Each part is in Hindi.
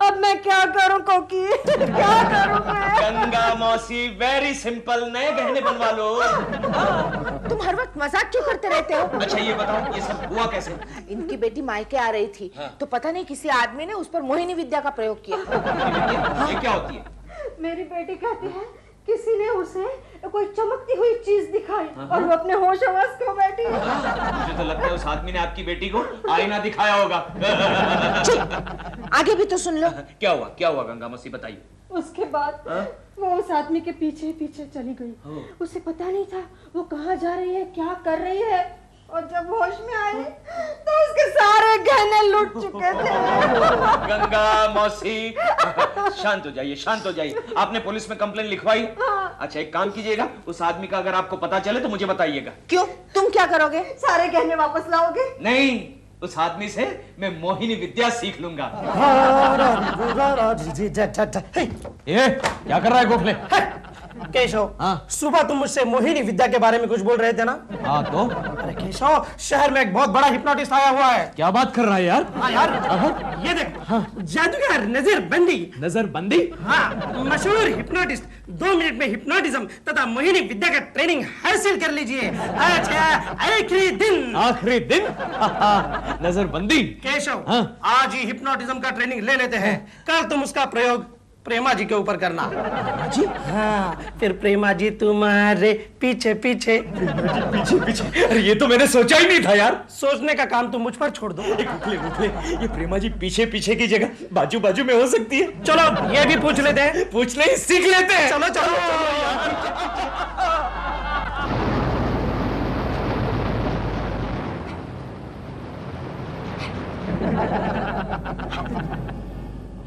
अब मैं क्या करूं कोकी, क्या करूं मैं? गंगा मौसी वेरी सिंपल, नए गहने बनवा लो। तुम हर वक्त मजाक क्यों करते रहते हो? अच्छा ये बताओ, ये सब हुआ कैसे? इनकी बेटी मायके आ रही थी, तो पता नहीं किसी आदमी ने उस पर मोहिनी विद्या का प्रयोग किया। ये क्या होती है? मेरी बेटी कहती है किसी ने उसे कोई चमकती हुई चीज दिखाई और वो अपने होश हवास खो बैठी। मुझे तो लगता है उस आदमी ने आपकी बेटी को आईना दिखाया होगा। आगे भी तो सुन लो। क्या हुआ गंगा मौसी, बताइए। उसके बाद वो उस आदमी के पीछे पीछे चली गई। उसे पता नहीं था वो कहाँ जा रही है, क्या कर रही है, और जब होश में आई तो उसके सारे गहने लूट चुके थे। गंगा मौसी शांत हो जाइए। आपने पुलिस में कंप्लेन लिखवाई? अच्छा एक काम कीजिएगा, उस आदमी का अगर आपको पता चले तो मुझे बताइएगा। क्यों, तुम क्या करोगे? सारे गहने वापस लाओगे? नहीं, उस आदमी से मैं मोहिनी विद्या सीख लूंगा। ये क्या कर रहा है गोखले? केशव, सुबह तुम मुझसे मोहिनी विद्या के बारे में कुछ बोल रहे थे ना? हाँ तो? अरे केशव, शहर में एक बहुत बड़ा हिप्नोटिस्ट आया हुआ है। क्या बात कर रहा है यार? हाँ यार, ये देखो, जादूगर नजरबंदी। नजरबंदी? हाँ, मशहूर हिप्नोटिस्ट 2 मिनट में हिप्नोटिज्म तथा मोहिनी विद्या का ट्रेनिंग हासिल कर लीजिए। अच्छा, आखिरी दिन। नजरबंदी। केशव, आज ही हिप्नोटिज्म का ट्रेनिंग ले लेते हैं। कल तुम उसका प्रयोग प्रेमा जी के ऊपर करना। जी? हाँ, फिर प्रेमा जी तुम्हारे पीछे पीछे। पीछे? अरे ये तो मैंने सोचा ही नहीं था यार। सोचने का काम तुम मुझ पर छोड़ दो। गोखले, ये प्रेमा जी पीछे की जगह बाजू में हो सकती है। चलो ये भी पूछ लेते हैं। पूछ नहीं, सीख लेते हैं। चलो।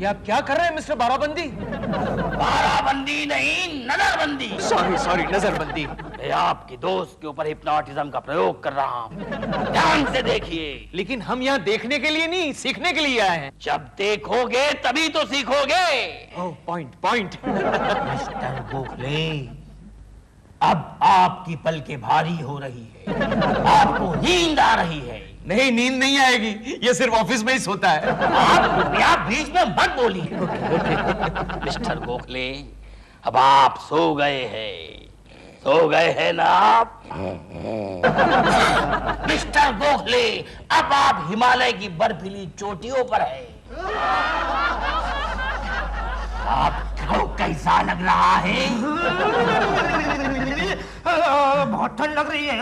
ये आप क्या कर रहे हैं मिस्टर बाराबंदी? बाराबंदी नहीं, नजरबंदी। सॉरी, नजरबंदी। मैं आपकी दोस्त के ऊपर हिप्नोटिज्म का प्रयोग कर रहा हूँ, ध्यान से देखिए। लेकिन हम यहाँ देखने के लिए नहीं, सीखने के लिए आए हैं। जब देखोगे तभी तो सीखोगे। पॉइंट। मिस्टर गोखले, अब आपकी पलकें भारी हो रही है, आपको नींद आ रही है। नहीं, नींद नहीं आएगी, ये सिर्फ ऑफिस में ही सोता है। आप बीच में मत बोलिए। मिस्टर गोखले, अब आप सो गए हैं ना आप? मिस्टर गोखले, अब आप हिमालय की बर्फीली चोटियों पर हैं। आपको कैसा लग रहा है? बहुत ठंड लग रही है।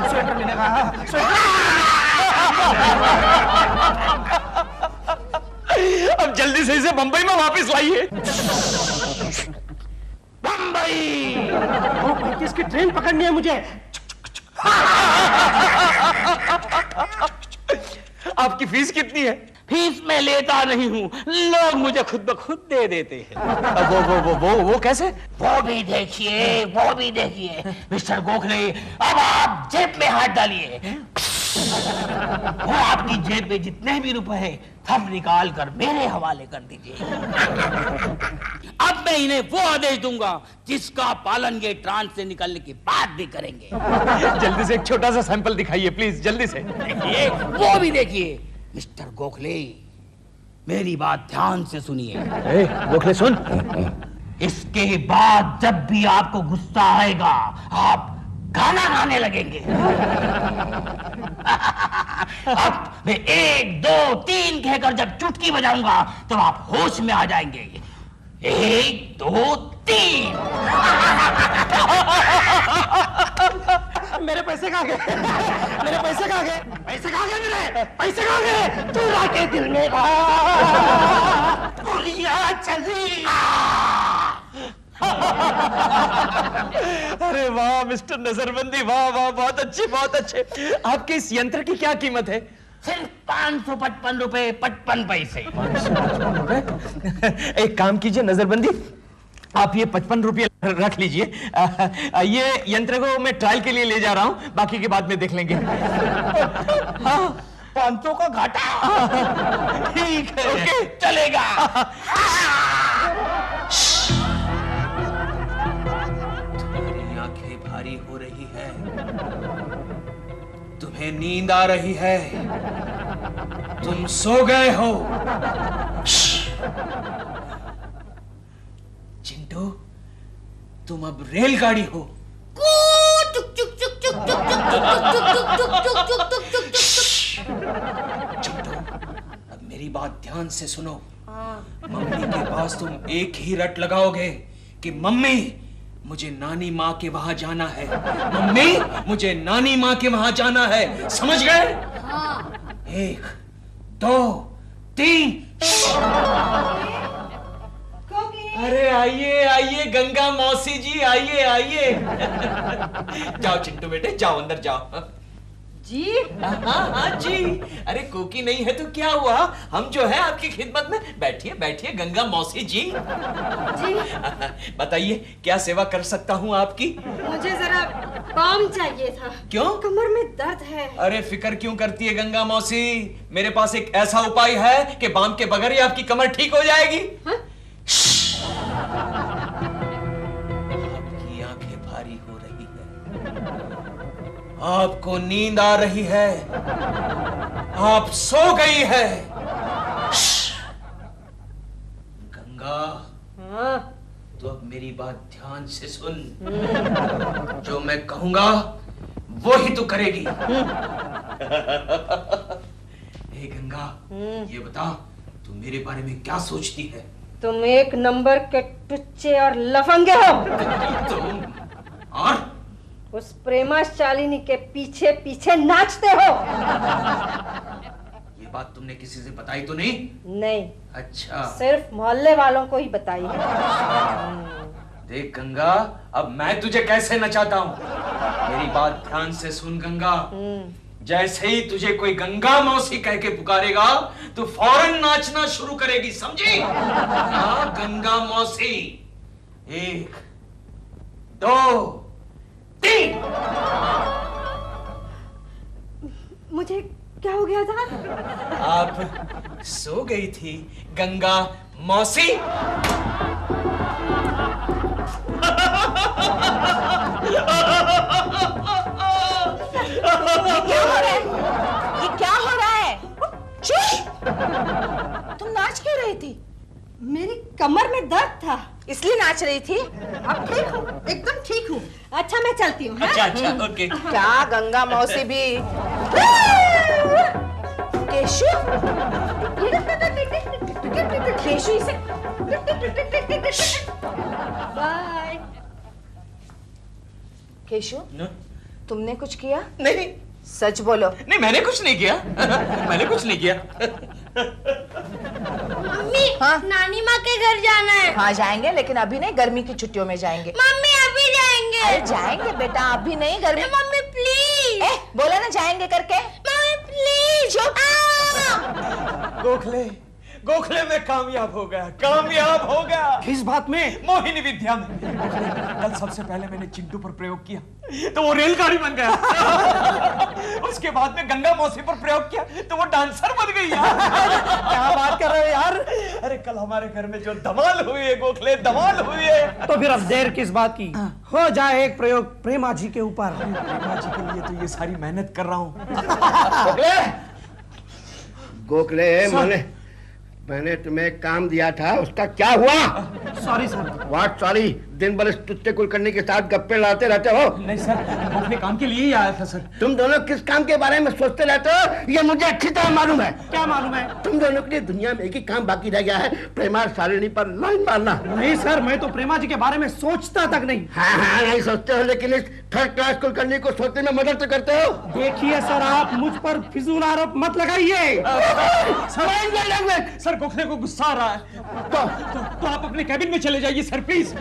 स्वेटर मिलेगा? अब जल्दी से इसे बंबई में वापस लाइए। बंबई! 2:35 की ट्रेन पकड़नी है मुझे। आपकी फीस कितनी है? फीस मैं लेता नहीं हूँ, लोग मुझे खुद ब खुद दे देते हैं। वो कैसे? वो भी देखिए मिस्टर गोखले, अब आप जेब में हाथ डालिए। वो आपकी जेब में जितने भी रुपए हैं सब निकाल कर मेरे हवाले कर दीजिए। अब मैं इन्हें वो आदेश दूंगा जिसका पालन ये ट्रांस से निकलने के बाद भी करेंगे। जल्दी से एक छोटा सा सैंपल दिखाइए प्लीज, जल्दी से। देखिए, वो भी देखिए। मिस्टर गोखले, मेरी बात ध्यान से सुनिए। गोखले सुन। इसके बाद जब भी आपको गुस्सा आएगा आप गाना गाने लगेंगे। अब मैं 1 2 3 कहकर जब चुटकी बजाऊंगा तो आप होश में आ जाएंगे। 1 2 3। मेरे पैसे कहाँ गए? पैसे कहाँ गए? चुरा के दिल में गोलियां चली। अरे वाह मिस्टर नजरबंदी, वाह, बहुत अच्छे। आपके इस यंत्र की क्या कीमत है? सिर्फ 555 रुपए 55 पैसे। एक काम कीजिए नजरबंदी, आप ये 55 रुपये रख लीजिए। ये यंत्र को मैं ट्रायल के लिए ले जा रहा हूँ, बाकी के बाद में देख लेंगे। हाँ, 500 का घाटा। ठीक है, ओके, चलेगा। तुम्हारी आंखें भारी हो रही है, तुम्हें नींद आ रही है, तुम सो गए हो। चिंटू, तुम अब रेलगाड़ी हो। चिंटू, अब मेरी बात ध्यान से सुनो। मम्मी के पास तुम एक ही रट लगाओगे कि मम्मी मुझे नानी माँ के वहां जाना है, मम्मी मुझे नानी माँ के वहां जाना है, समझ गए? हाँ। 1 2 3। अरे आइए आइए गंगा मौसी जी, आइए आइए। जाओ चिंटू बेटे, जाओ अंदर जाओ। जी? हाँ जी। अरे कोकी नहीं है तो क्या हुआ, हम जो है आपकी खिदमत में। बैठिए बैठिए गंगा मौसी जी। जी? बताइए क्या सेवा कर सकता हूँ आपकी? मुझे जरा बाम चाहिए था। क्यों? कमर में दर्द है। अरे फिक्र क्यों करती है गंगा मौसी, मेरे पास एक ऐसा उपाय है कि बाम के बगैर ही आपकी कमर ठीक हो जाएगी। हाँ? आपकी आंखें भारी हो रही है, आपको नींद आ रही है, आप सो गई है। गंगा, हाँ? तो अब मेरी बात ध्यान से सुन। जो मैं कहूंगा वो ही तू करेगी। हे गंगा, ये बता तू मेरे बारे में क्या सोचती है? तुम एक नंबर के टुच्चे और लफंगे हो। तुम और उस प्रेमा शालिनी के पीछे पीछे नाचते हो। ये बात तुमने किसी से बताई तो नहीं? नहीं। अच्छा, सिर्फ मोहल्ले वालों को ही बताई है। देख गंगा, अब मैं तुझे कैसे नचाता हूँ, मेरी बात ध्यान से सुन गंगा। जैसे ही तुझे कोई गंगा मौसी कह के पुकारेगा तो फौरन नाचना शुरू करेगी, समझी? हाँ गंगा मौसी। 1 2 3। मुझे क्या हो गया था? आप सो गई थी गंगा मौसी। ये क्या हो रहा है? तुम नाच क्यों रही थी? मेरी कमर में दर्द था, इसलिए नाच रही थी? अब ठीक हूँ, एकदम ठीक हूँ। अच्छा मैं चलती हूँ। अच्छा अच्छा ओके। क्या गंगा मौसी भी। केशु, केशु इसे। बाय। केशु, तुमने कुछ किया? नहीं सच बोलो। नहीं, मैंने कुछ नहीं किया। मैंने कुछ नहीं किया। मम्मी, हाँ? नानी माँ के घर जाना है। हाँ जाएंगे, लेकिन अभी नहीं, गर्मी की छुट्टियों में जाएंगे। मम्मी अभी जाएंगे। अरे जाएंगे बेटा, अभी नहीं, गर्मी। Mummy please. बोला ना जाएंगे करके। Mummy please. गोखले, गोखले में कामयाब हो गया, कामयाब हो गया। किस बात में? मोहिनी विद्या में। कल सबसे पहले मैंने चिंटू पर प्रयोग किया तो वो रेलगाड़ी बन गया। उसके बाद में गंगा मौसी पर प्रयोग किया तो वो डांसर बन गई। क्या बात कर रहे हो यार? अरे कल हमारे घर में जो धमाल हुई है गोखले, धमाल हुई है। तो फिर अब देर किस बात की? हो जाए एक प्रयोग प्रेमा जी के ऊपर। प्रेमा जी के लिए तो ये सारी मेहनत कर रहा हूँ। गोखले, मैंने तुम्हें काम दिया था, उसका क्या हुआ? Sorry sir. What sorry? दिन भर इस टुच्चे कुलकर्णी के साथ गप्पे लड़ाते रहते हो। नहीं सर, मैं अपने काम के लिए ही आया था सर। तुम दोनों किस काम के बारे में सोचते रहते हो ये मुझे अच्छी तरह मालूम है। क्या मालूम है? तुम दोनों के लिए दुनिया में एक ही काम बाकी रह गया है, प्रेमा शालिनी पर लाइन मारना। नहीं सर, मैं तो प्रेमा जी के बारे में सोचता तक नहीं। हाँ नहीं सोचते हो, लेकिन इस थर्ड क्लास कुलकर्णी को सोचने में मदद तो करते हो। देखिए सर, आप मुझ पर फिजूल आरोप मत लगाइए। सर गोखले को गुस्सा आ रहा है तो आप अपने कैबिन में चले जाइए सर प्लीज।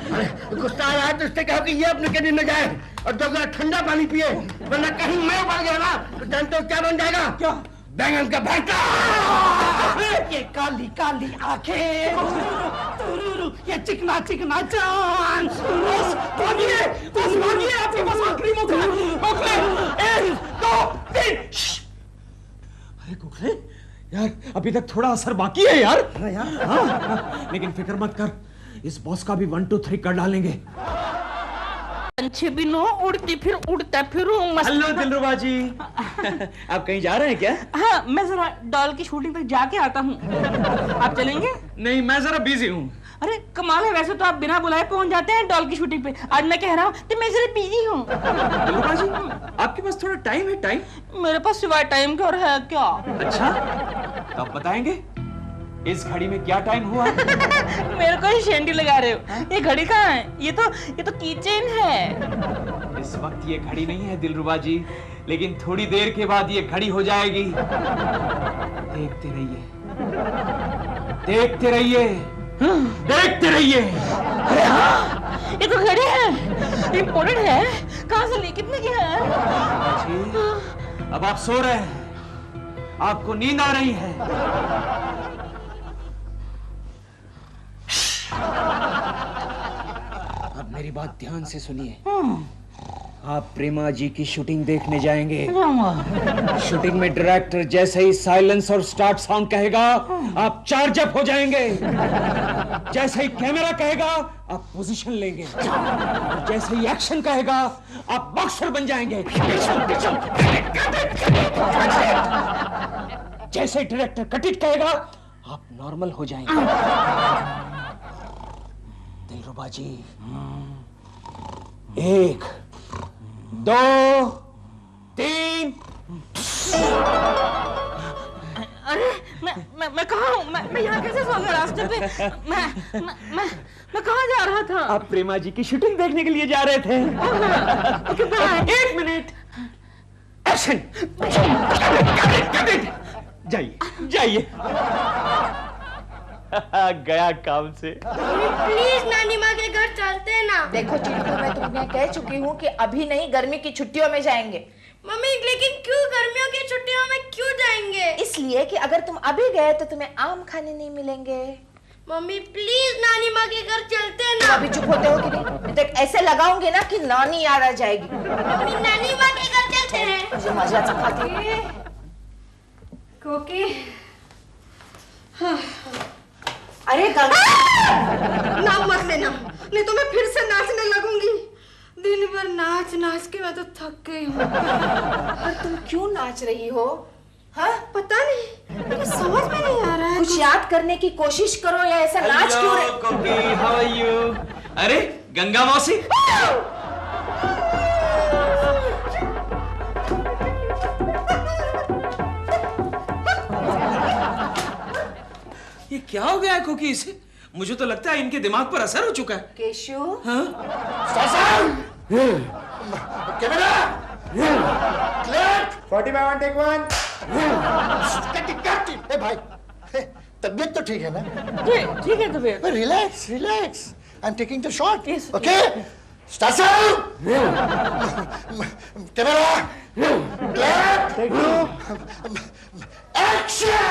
गुस्सा आ रहा है तो इससे कहो कि ये अपने कैबिन में जाए और दो गिलास ठंडा पानी पिए, वरना कहीं मैं उड़ गया ना तो जानते हो क्या बन जाएगा? क्या? बैंगन का भरता। ये काली काली आंखें, ये चिकना चिकना जान। भागिए, बस भागिए, आपके पास आखिरी मौका है। गोखले, 1 2 3। अरे गोखले यार, अभी तक थोड़ा असर बाकी है यार। हाँ, लेकिन फिक्र मत कर, इस बॉस का भी 1 2 3 कर डालेंगे। पंछी बिनो उड़ती फिर उड़ता फिरूं मस्त। हेलो दिलरुबा जी। आप कहीं जा रहे हैं क्या? हाँ, मैं जरा डॉल की शूटिंग तक जाके आता हूँ। आप चलेंगे? नहीं, मैं जरा बिजी हूँ। अरे कमाल है, वैसे तो आप बिना बुलाए पहुंच जाते हैं डॉल की शूटिंग पे। आज मैं कह रहा हूँ कि मैं जरा बिजी हूँ। दिलरुबा जी, आपके पास थोड़ा टाइम है? टाइम मेरे पास सिवाय टाइम के और है क्या? अच्छा, तो आप बताएंगे इस घड़ी में क्या टाइम हुआ? मेरे को ही शेंडी लगा रहे हो। ये घड़ी कहाँ है? ये तो कीचेन है। इस वक्त ये घड़ी नहीं है दिलरुबा जी, लेकिन थोड़ी देर के बाद ये घड़ी हो जाएगी। देखते रहिए, देखते रहिए, देखते रहिए। अरे हाँ, ये तो घड़ी है, इम्पोर्टेड है। कहाँ से ली, कितने की है? अब आप सो रहे हैं, आपको नींद आ रही है। अब मेरी बात ध्यान से सुनिए। आप प्रेमा जी की शूटिंग देखने जाएंगे। शूटिंग में डायरेक्टर जैसे ही साइलेंस और स्टार्ट साउंड कहेगा, आप चार्ज अप हो जाएंगे। जैसे ही कैमरा कहेगा, आप पोजीशन लेंगे। और जैसे ही एक्शन कहेगा, आप बॉक्सर बन जाएंगे। जैसे ही डायरेक्टर कट इट कहेगा, आप नॉर्मल हो जाएंगे। दिलरुबा जी, 1 2 3। अरे मैं कहाँ हूँ? मैं यहाँ कैसे सो गया रास्ते पे? मैं कहाँ जा रहा था? आप प्रेमा जी की शूटिंग देखने के लिए जा रहे थे। 1 मिनट, एक्शन। जाइए जाइए। गया काम से। प्लीज नानी माँ के घर चलते हैं ना। देखो चिंटू, मैं तुम्हें कह चुकी हूँ कि अभी नहीं, गर्मी की छुट्टियों में जाएंगे। मम्मी लेकिन क्यों गर्मियों की छुट्टियों में क्यों जाएंगे? इसलिए कि अगर तुम अभी गए तो तुम्हें आम खाने नहीं मिलेंगे। मम्मी प्लीज नानी माँ के घर चलते हैं तुम ना। अभी चुप होते हो कि नहीं? तो ऐसे लगाऊंगी ना कि नानी याद आ जाएगी। मम्मी नानी माँ के घर चलते हैं। मुझे मजा सिखाती। कोकी, अरे गंगा, नाम मत लेना, नहीं तो मैं फिर से नाचने लगूंगी। दिन भर नाच नाच के मैं तो थक गई हूँ। और तुम क्यों नाच रही हो? हाँ, पता नहीं, मुझे समझ में नहीं आ रहा है। कुछ याद करने की कोशिश करो, या ऐसा नाच क्यों रहे? कोकी, हाउ आर यू? अरे गंगा मौसी, ये क्या हो गया है कोकी इसे? मुझे तो लगता है इनके दिमाग पर असर हो चुका है। केशु, हाँ? Camera, click, 40/1 take 1। कट। ए भाई, तबीयत तो ठीक है ना? ठीक है तबीयत। Relax relax, I am taking the shot. Okay, start sound, camera, click, take 2, action.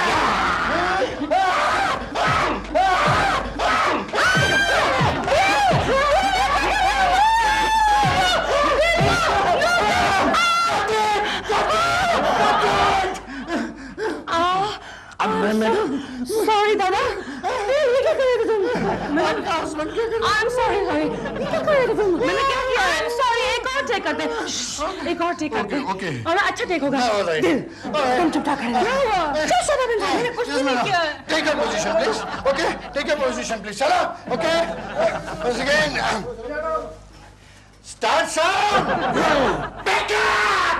Sorry दादा, ये क्या कर रहे थे तुम? I'm sorry, ये क्या कर रहे थे तुम? मैंने क्या किया? I'm sorry, एक और टेक करते हैं। एक और टेक करते हैं। Okay. और अच्छा टेक होगा। तुम चुप कर रहे हो। मैंने कुछ भी नहीं किया। Take your position, please. Okay, take your position, please. Shut up. Okay. Once again. Start sound. Back up.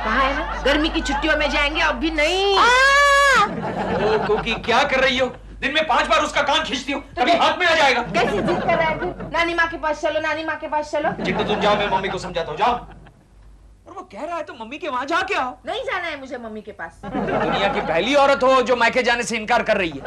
कहाँ है ना? गर्मी की छुट्टियों में जाएंगे, अभी नहीं। ओ कोकी, क्या कर रही हो? दिन में 5 बार उसका कान खींचती हो, कभी हाथ में आ जाएगा। कैसी जिद कर रहा है तू? नानी माँ के पास चलो, नानी माँ के पास चलो। चिंटू तुम जाओ, मैं मम्मी को समझाता हूँ, जाओ। और वो कह रहा है तो मम्मी के वहां जाके आओ। नहीं जाना है मुझे मम्मी के पास। दुनिया की पहली औरत हो जो मायके जाने से इनकार कर रही है।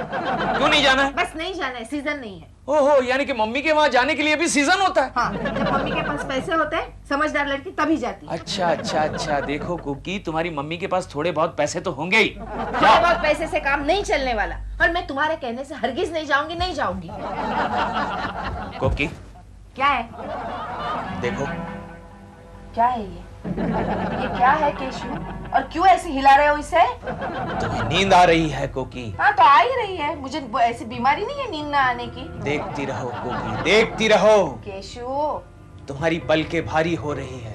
क्यों नहीं जाना है? बस नहीं जाना है, सीजन नहीं है। ओहो, यानी कि मम्मी के वहां जाने के लिए भी सीजन होता है। हाँ, जब मम्मी के पास पैसे होते हैं, समझदार लड़की तभी जाती है। अच्छा, देखो कुकी, तुम्हारी मम्मी के पास थोड़े बहुत पैसे तो होंगे ही। थोड़े बहुत पैसे से काम नहीं चलने वाला, और मैं तुम्हारे कहने से हरगिज नहीं जाऊंगी, नहीं जाऊंगी। कुकी, क्या है? देखो। क्या है ये क्या है केशु? और क्यों ऐसे हिला रहे हो इसे? तुम्हें नींद आ रही है कोकी? हाँ तो आ ही रही है, मुझे ऐसी बीमारी नहीं है नींद ना आने की। देखती रहो कोकी, देखती रहो। केशु, तुम्हारी पलकें भारी हो रही है।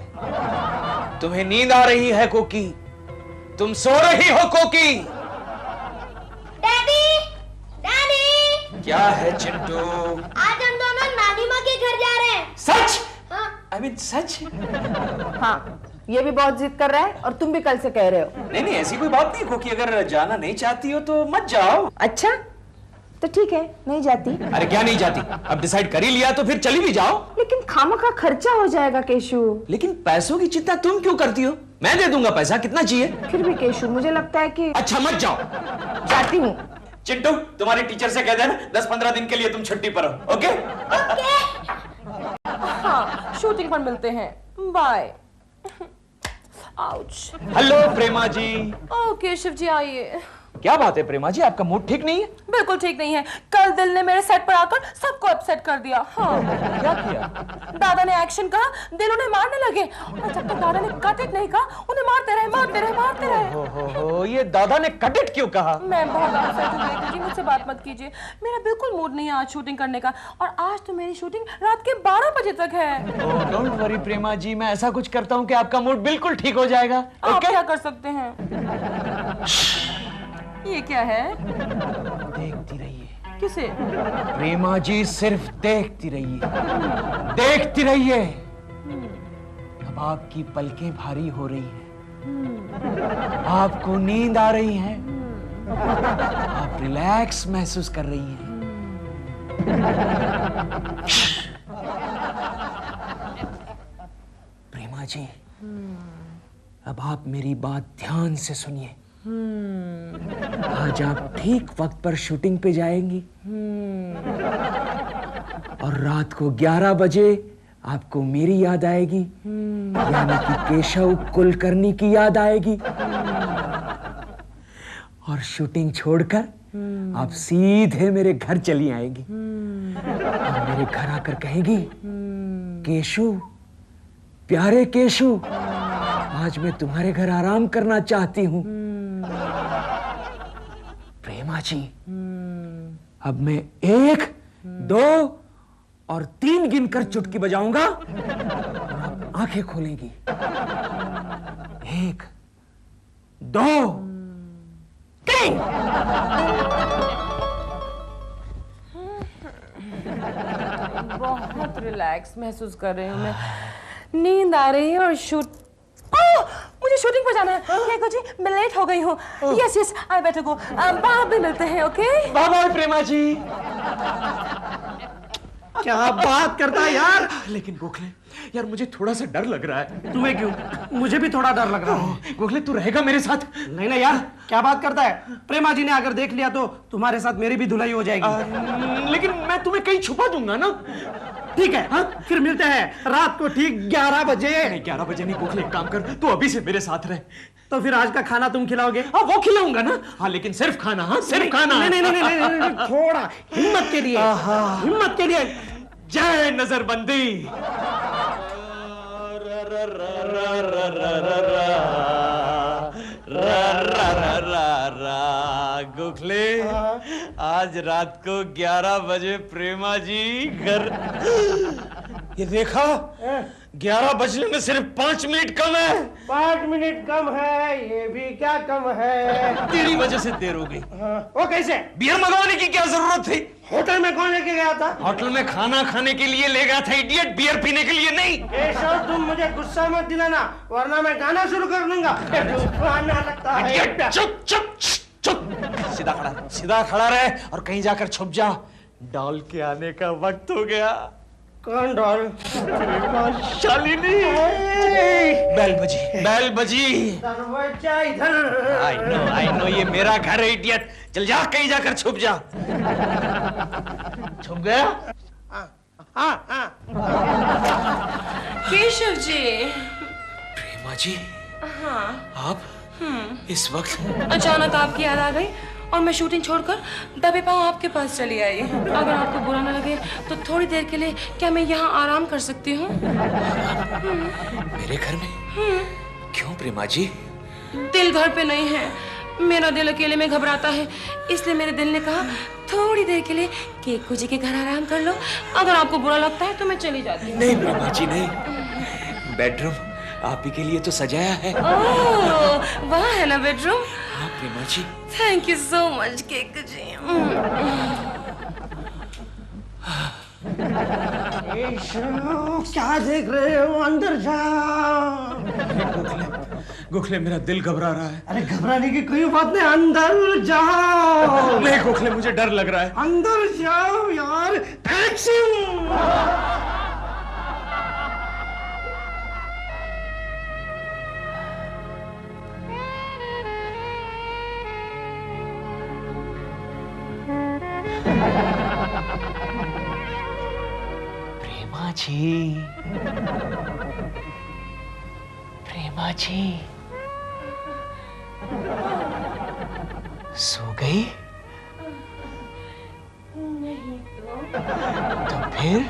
तुम्हें नींद आ रही है कोकी? तुम सो रही हो कोकी? Daddy, daddy. क्या है चिंटू? आज हम दोनों नानी माँ के घर जा रहे हैं। सच? हाँ। I mean, सच? हाँ, ये भी बहुत जिद कर रहा है और तुम भी कल से कह रहे हो। नहीं नहीं, ऐसी कोई बात नहीं कोकी, अगर जाना नहीं चाहती हो तो मत जाओ। अच्छा, तो ठीक है, नहीं जाती। अरे क्या नहीं जाती? अब डिसाइड कर ही लिया तो फिर चली भी जाओ। लेकिन खामखा खर्चा हो जाएगा केशु। लेकिन पैसों की चिंता तुम क्यों करती हो? मैं दे दूंगा पैसा, कितना चाहिए? फिर भी केशु, मुझे लगता है कि अच्छा मत जाओ। जाती हूँ। चिंटू, तुम्हारे टीचर से कह देना 10-15 दिन के लिए तुम छुट्टी पर हो, ओके? हाँ, शूटिंग पर मिलते हैं। बाय। आउच। हेलो प्रेमा जी। ओ केशव जी आइए। क्या बात है प्रेमा जी, आपका मूड ठीक नहीं है? बिल्कुल ठीक नहीं है। कल दिल ने मेरे सेट पर आकर सबको अपसेट कर दिया। हाँ। क्या किया? दादा ने एक्शन कहा, दिल उन्हें मारने लगे, और जब तक दादा ने कट इट नहीं कहा, उन्हें मारते रहे, मारते रहे, मारते रहे। हो, ये दादा ने कट इट क्यों कहा? मैं बहुत अपसेट हूँ बेटी जी, मुझसे बात मत कीजिए। मेरा बिल्कुल मूड नहीं है आज शूटिंग करने का, और आज तो मेरी शूटिंग रात के 12 बजे तक है। डोंट वरी प्रेमा जी, मैं ऐसा कुछ करता हूँ कि आपका मूड बिल्कुल ठीक हो जाएगा। आप क्या कर सकते हैं? ये क्या है? देखती रहिए। किसे? प्रेमा जी, सिर्फ देखती रहिए, देखती रहिए। अब आपकी पलकें भारी हो रही हैं, आपको नींद आ रही है, आप रिलैक्स महसूस कर रही हैं। प्रेमा जी, अब आप मेरी बात ध्यान से सुनिए। आज आप ठीक वक्त पर शूटिंग पे जाएंगी, और रात को 11 बजे आपको मेरी याद आएगी, यानी कि केशव कुलकर्णी की याद आएगी, और शूटिंग छोड़कर आप सीधे मेरे घर चली आएंगी, और मेरे घर आकर कहेंगी, केशु, प्यारे केशु, आज मैं तुम्हारे घर आराम करना चाहती हूँ। प्रेमा जी, अब मैं 1, 2 और 3 गिनकर चुटकी बजाऊंगा, और आप आंखें खोलेंगी। 1, 2, 3। बहुत रिलैक्स महसूस कर रही हूँ मैं, नींद आ रही है और मुझे शूटिंग पर जाना है। देखो जी, मैं लेट हो गई हूँ। यस यस, आई बेटर गो। बाद में मिलते हैं, ओके? बाय बाय प्रेमा जी। क्या बात करता है यार। लेकिन गोखले यार, मुझे थोड़ा सा डर लग रहा है। तुम्हें क्यों? मुझे भी थोड़ा डर लग रहा है। गोखले, तू रहेगा मेरे साथ? नहीं ना यार, क्या बात करता है। प्रेमा जी ने अगर देख लिया तो तुम्हारे साथ मेरी भी धुलाई हो जाएगी। लेकिन मैं तुम्हें कहीं छुपा दूंगा ना। ठीक है, हाँ? फिर मिलते हैं रात को ठीक 11 बजे। नहीं, 11 बजे नहीं गोखले, एक काम कर, तू अभी से मेरे साथ रह। तो फिर आज का खाना तुम खिलाओगे? हाँ, वो खिलाऊंगा ना। हाँ, लेकिन सिर्फ खाना। हाँ, सिर्फ खाना। नहीं नहीं नहीं नहीं, नहीं, नहीं, थोड़ा हिम्मत के लिए, हिम्मत के लिए। जय नजरबंदी। गोखले, आज रात को 11 बजे प्रेमा जी घर। ये देखा, 11 बजने में सिर्फ 5 मिनट कम है। 5 मिनट कम है, ये भी क्या कम है। तेरी वजह से देर हो गई। वो कैसे? बियर मंगवाने की क्या जरूरत थी? होटल में कौन लेके गया था? होटल में खाना खाने के लिए ले गया था इडियट, बियर पीने के लिए नहीं। केशव, तुम मुझे गुस्सा मत दिलाना, वरना मैं गाना शुरू कर दूंगा। आना लगता है। चुप चुप चुप, सीधा खड़ा, सीधा खड़ा रहे और कहीं जाकर छुप जा। डॉल के आने का वक्त हो गया। कौन डॉल? शालिनी। बेल बजी, बेल बजी। दरवाजा इधर। आई नो, ये मेरा घर है इडियट। चल जा, कहीं जाकर छुप जा। छुप गया? हाँ। केशव जी। प्रेमा जी। हाँ। आप इस वक्त? अचानक आपकी याद आ गई और मैं शूटिंग छोड़कर दबे पांव आपके पास चली आई। अगर आपको बुरा न लगे तो थोड़ी देर के लिए क्या मैं यहाँ आराम कर सकती हूँ? मेरे घर में? क्यों प्रेमा जी? दिल घर पे नहीं है, मेरा दिल अकेले में घबराता है, इसलिए मेरे दिल ने कहा थोड़ी देर के लिए केकू जी के घर आराम कर लो। अगर आपको बुरा लगता है तो मैं चली जाती हूँ। नहीं प्रेमा जी नहीं, बेडरूम आप ही के लिए तो सजाया है। ओह, वहाँ है ना बेडरूम? हाँ Prema ji. Thank you so much Keku ji. क्या देख रहे हो? अंदर जाओ। गोखले मेरा दिल घबरा रहा है। अरे घबराने की कोई बात नहीं, अंदर जाओ। नहीं गोखले मुझे डर लग रहा है। अंदर जाओ यार। एक्शन। प्रेमा जी, प्रेमा जी सो गई? नहीं तो फिर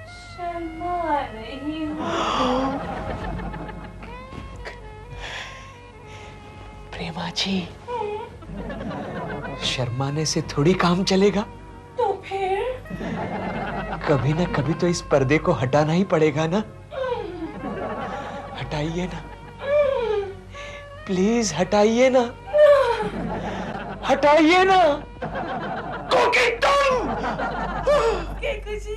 शर्मा रही हूँ। प्रेमा जी, शर्माने से थोड़ी काम चलेगा। तो फिर कभी ना कभी तो इस पर्दे को हटाना ही पड़ेगा ना। हटाइए ना, प्लीज हटाइए ना, हटाइए ना। केकू जी